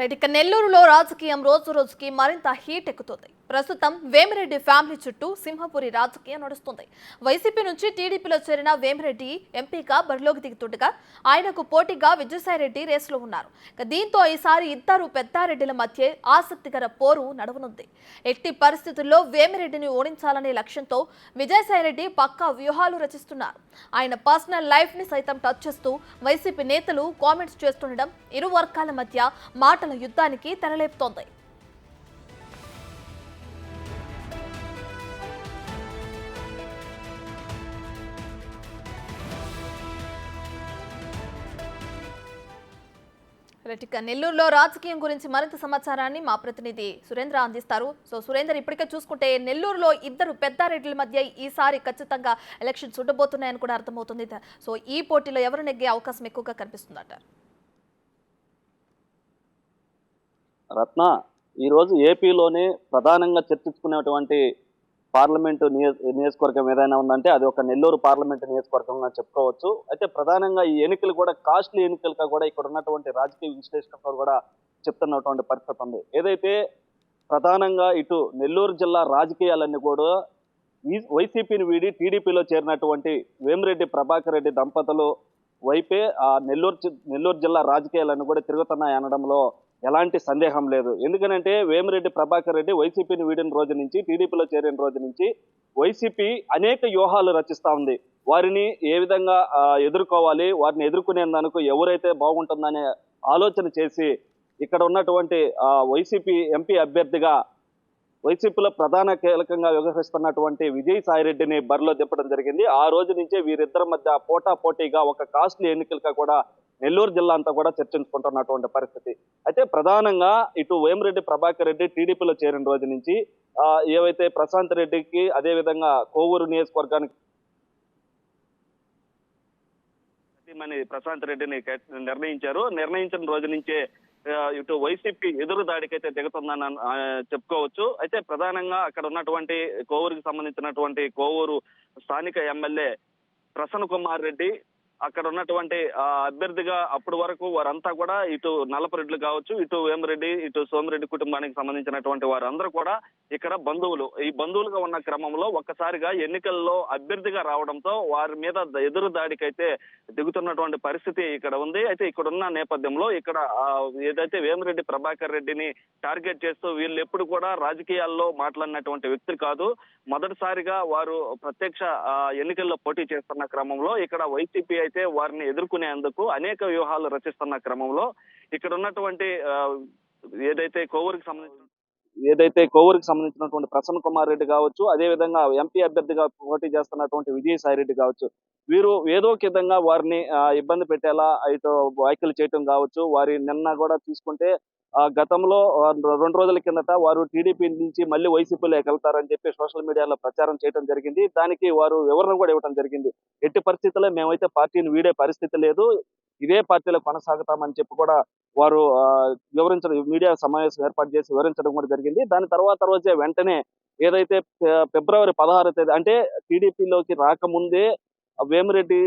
Right, ఇక నెల్లూరులో రాజకీయం రోజు రోజుకి మరింత హీట్ ఎక్కుతుంది. ప్రస్తుతం వేమిరెడ్డి ఫ్యామిలీ చుట్టూ సింహపురి రాజకీయం నడుస్తుంది. వైసీపీ నుంచి టీడీపీలో చేరిన వేమిరెడ్డి ఎంపీగా బరిలోకి దిగుతుండగా ఆయనకు పోటీగా విజయసాయిరెడ్డి రేసులో ఉన్నారు. దీంతో ఈసారి ఇద్దరు పెద్దారెడ్డిల మధ్య ఆసక్తికర పోరు నడవనుంది. ఎట్టి పరిస్థితుల్లో వేమిరెడ్డిని ఓడించాలనే లక్ష్యంతో విజయసాయిరెడ్డి పక్కా వ్యూహాలు రచిస్తున్నారు. ఆయన పర్సనల్ లైఫ్ ని సైతం టచ్ చేస్తూ వైసీపీ నేతలు కామెంట్స్ చేస్తుండడం ఇరు వర్గాల మధ్య మాటల యుద్ధానికి తెరలేపుతోంది. నెల్లూరులో రాజకీయం గురించి మరింత సమాచారాన్ని మా ప్రతినిధి సురేంద్ర అందిస్తారు. సురేంద్ర, ఇప్పటికే చూసుకుంటే నెల్లూరులో ఇద్దరు పెద్దారెడ్డిల మధ్య ఈసారి ఖచ్చితంగా ఎలక్షన్స్ ఉండబోతున్నాయని కూడా అర్థమవుతుంది. ఈ పోటీలో ఎవరు నెగ్గే అవకాశం ఎక్కువగా కనిపిస్తుందట? రత్న, ఈరోజు ఏపీలోనే ప్రధానంగా చర్చించుకునేటువంటి పార్లమెంటు నియోజకవర్గం ఏదైనా ఉందంటే అది ఒక నెల్లూరు పార్లమెంటు నియోజకవర్గంగా చెప్పుకోవచ్చు. అయితే ప్రధానంగా ఈ ఎన్నికలు కూడా కాస్ట్లీ ఎన్నికలుగా కూడా ఇక్కడ ఉన్నటువంటి రాజకీయ విశ్లేషకులు కూడా చెప్తున్నటువంటి పరిస్థితి ఉంది. ఏదైతే ప్రధానంగా ఇటు నెల్లూరు జిల్లా రాజకీయాలన్నీ కూడా వైసీపీని వీడి టీడీపీలో చేరినటువంటి వేమిరెడ్డి ప్రభాకర్ రెడ్డి దంపతులు వైపే ఆ నెల్లూరు జిల్లా రాజకీయాలను కూడా తిరుగుతున్నాయి అనడంలో ఎలాంటి సందేహం లేదు. ఎందుకనంటే వేమిరెడ్డి ప్రభాకర్ రెడ్డి వైసీపీని వీడిన రోజు నుంచి, టీడీపీలో చేరిన రోజు నుంచి వైసీపీ అనేక వ్యూహాలు రచిస్తా ఉంది. వారిని ఏ విధంగా ఎదుర్కోవాలి, వారిని ఎదుర్కొనేందుకు ఎవరైతే బాగుంటుందనే ఆలోచన చేసి ఇక్కడ ఉన్నటువంటి వైసీపీ ఎంపీ అభ్యర్థిగా వైసీపీలో ప్రధాన కీలకంగా వ్యవహరిస్తున్నటువంటి విజయసాయిరెడ్డిని బరిలో దింపడం జరిగింది. ఆ రోజు నుంచే వీరిద్దరి మధ్య పోటాపోటీగా ఒక కాస్ట్లీ ఎన్నికలుగా కూడా నెల్లూరు జిల్లా అంతా కూడా చర్చించుకుంటున్నటువంటి పరిస్థితి. అయితే ప్రధానంగా ఇటు వేమిరెడ్డి ప్రభాకర్ రెడ్డి టీడీపీలో చేరిన రోజు నుంచి ఏవైతే ప్రశాంత్ రెడ్డికి అదే విధంగా కోవూరు నియోజకవర్గానికి ప్రశాంత్ రెడ్డిని నిర్ణయించిన రోజు నుంచే ఇటు వైసీపీ ఎదురు దాడికైతే దిగుతుందని చెప్పుకోవచ్చు. అయితే ప్రధానంగా అక్కడ ఉన్నటువంటి కోవూరుకి సంబంధించినటువంటి కోవూరు స్థానిక ఎమ్మెల్యే ప్రసన్న కుమార్ రెడ్డి అక్కడ ఉన్నటువంటి అభ్యర్థిగా అప్పటి వరకు వారంతా కూడా ఇటు నల్లపరెడ్లు కావచ్చు, ఇటు వేమిరెడ్డి, ఇటు సోమిరెడ్డి కుటుంబానికి సంబంధించినటువంటి వారందరూ కూడా ఇక్కడ బంధువులు. ఈ బంధువులుగా ఉన్న క్రమంలో ఒక్కసారిగా ఎన్నికల్లో అభ్యర్థిగా రావడంతో వారి మీద ఎదురు దాడికైతే దిగుతున్నటువంటి పరిస్థితి ఇక్కడ ఉంది. అయితే ఇక్కడ ఉన్న నేపథ్యంలో ఇక్కడ ఏదైతే వేమిరెడ్డి ప్రభాకర్ రెడ్డిని టార్గెట్ చేస్తూ వీళ్ళు ఎప్పుడు కూడా రాజకీయాల్లో మాట్లాడినటువంటి వ్యక్తులు కాదు. మొదటిసారిగా వారు ప్రత్యక్ష ఎన్నికల్లో పోటీ చేస్తున్న క్రమంలో ఇక్కడ వైసీపీ అయితే వారిని ఎదుర్కొనేందుకు అనేక వ్యూహాలు రచిస్తున్న క్రమంలో ఇక్కడ ఉన్నటువంటి ఏదైతే కోవూరుకి సంబంధించినటువంటి ప్రసన్న కుమార్ రెడ్డి కావచ్చు, అదే విధంగా ఎంపీ అభ్యర్థిగా పోటీ చేస్తున్నటువంటి విజయసాయి రెడ్డి కావచ్చు, వీరు ఏదో ఒక విధంగా వారిని ఇబ్బంది పెట్టేలా ఇటు వ్యాఖ్యలు చేయటం కావచ్చు. వారి నిన్న కూడా తీసుకుంటే గతంలో 2 రోజుల కిందట వారు టీడీపీ నుంచి మళ్ళీ వైసీపీలోకి వెళ్తారని చెప్పి సోషల్ మీడియాలో ప్రచారం చేయడం జరిగింది. దానికి వారు వివరణ కూడా ఇవ్వడం జరిగింది. ఎట్టి పరిస్థితుల్లో మేమైతే పార్టీని వీడే పరిస్థితి లేదు, ఇదే పార్టీలో కొనసాగుతామని చెప్పి కూడా వారు వివరించడం, మీడియా సమావేశం ఏర్పాటు చేసి వివరించడం కూడా జరిగింది. దాని తర్వాత రోజే వెంటనే ఏదైతే ఫిబ్రవరి 16వ తేదీ అంటే టీడీపీలోకి రాకముందే వేమిరెడ్డి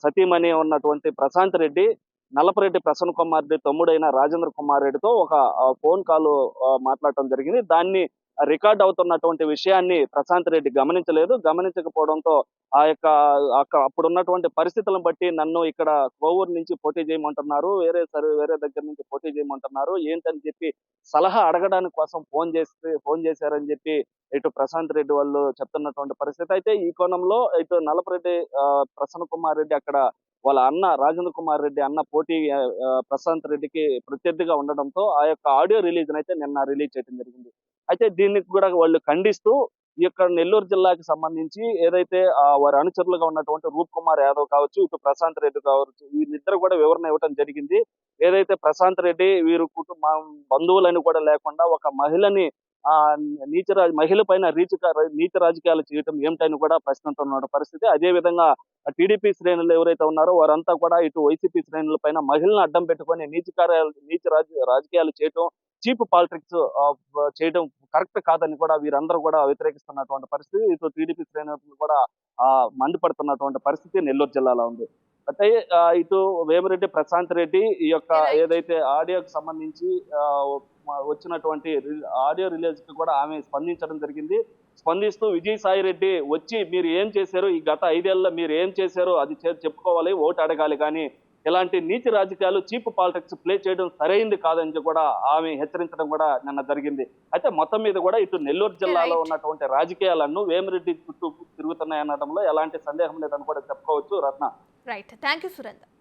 సతీమణి ఉన్నటువంటి ప్రశాంత్ రెడ్డి నల్లపరెడ్డి ప్రసన్న కుమార్ రెడ్డి తమ్ముడైన రాజేంద్ర కుమార్ రెడ్డితో ఒక ఫోన్ కాల్ మాట్లాడటం జరిగింది. దాన్ని రికార్డ్ అవుతున్నటువంటి విషయాన్ని ప్రశాంత్ రెడ్డి గమనించకపోవడంతో ఆ యొక్క అప్పుడున్నటువంటి పరిస్థితులను బట్టి నన్ను ఇక్కడ కోవూరు నుంచి పోటీ చేయమంటున్నారు, వేరే దగ్గర నుంచి పోటీ చేయమంటున్నారు ఏంటని చెప్పి సలహా అడగడానికి కోసం ఫోన్ చేశారని చెప్పి ఇటు ప్రశాంత్ రెడ్డి వాళ్ళు చెప్తున్నటువంటి పరిస్థితి. అయితే ఈ కోణంలో ఇటు నల్లపరెడ్డి ప్రసన్న కుమార్ రెడ్డి అక్కడ వాళ్ళ అన్న రాజేంద్ర కుమార్ రెడ్డి అన్న పోటీ ప్రశాంత్ రెడ్డికి ప్రత్యర్థిగా ఉండడంతో ఆ యొక్క ఆడియో రిలీజ్ అయితే నిన్న రిలీజ్ చేయడం జరిగింది. అయితే దీన్ని కూడా వాళ్ళు ఖండిస్తూ ఈ యొక్క నెల్లూరు జిల్లాకి సంబంధించి ఏదైతే వారి అనుచరులుగా ఉన్నటువంటి రూప్ కుమార్ యాదవ్ కావచ్చు, ఇటు ప్రశాంత్ రెడ్డి కావచ్చు, వీళ్ళిద్దరు కూడా వివరణ ఇవ్వడం జరిగింది. ఏదైతే ప్రశాంత్ రెడ్డి వీరు కుటుంబం బంధువులని కూడా లేకుండా ఒక మహిళని మహిళ పైన నీచ రాజకీయాలు చేయటం ఏమిటని కూడా ప్రశ్నిస్తున్న పరిస్థితి. అదే విధంగా టీడీపీ శ్రేణులు ఎవరైతే ఉన్నారో వారంతా కూడా ఇటు వైసీపీ శ్రేణుల పైన మహిళలను అడ్డం పెట్టుకొని నీచ రాజకీయాలు చేయటం, చీప్ పాలిటిక్స్ చేయడం కరెక్ట్ కాదని కూడా వీరందరూ కూడా వ్యతిరేకిస్తున్నటువంటి పరిస్థితి. ఇటు టీడీపీ శ్రేణులు కూడా మండిపడుతున్నటువంటి పరిస్థితి నెల్లూరు జిల్లాలో ఉంది. అంటే ఇటు వేమిరెడ్డి ప్రశాంత్ రెడ్డి ఈ యొక్క Right. ఏదైతే ఆడియోకి సంబంధించి వచ్చినటువంటి ఆడియో రిలీజ్ కి కూడా ఆమె స్పందించడం జరిగింది. స్పందిస్తూ విజయసాయి రెడ్డి వచ్చి మీరు ఏం చేశారు, ఈ గత 5 ఏళ్లలో మీరు ఏం చేశారో అది చెప్పుకోవాలి, ఓటు అడగాలి, కానీ ఇలాంటి నీతి రాజకీయాలు, చీప్ పాలిటిక్స్ ప్లే చేయడం సరైంది కాదని కూడా ఆమె హెచ్చరించడం కూడా నిన్న జరిగింది. అయితే మొత్తం మీద కూడా ఇటు నెల్లూరు జిల్లాలో Right. ఉన్నటువంటి రాజకీయాలను వేమిరెడ్డి చుట్టూ తిరుగుతున్నాయనడంలో ఎలాంటి సందేహం లేదని కూడా చెప్పుకోవచ్చు Ratna. Right, thank you Surender.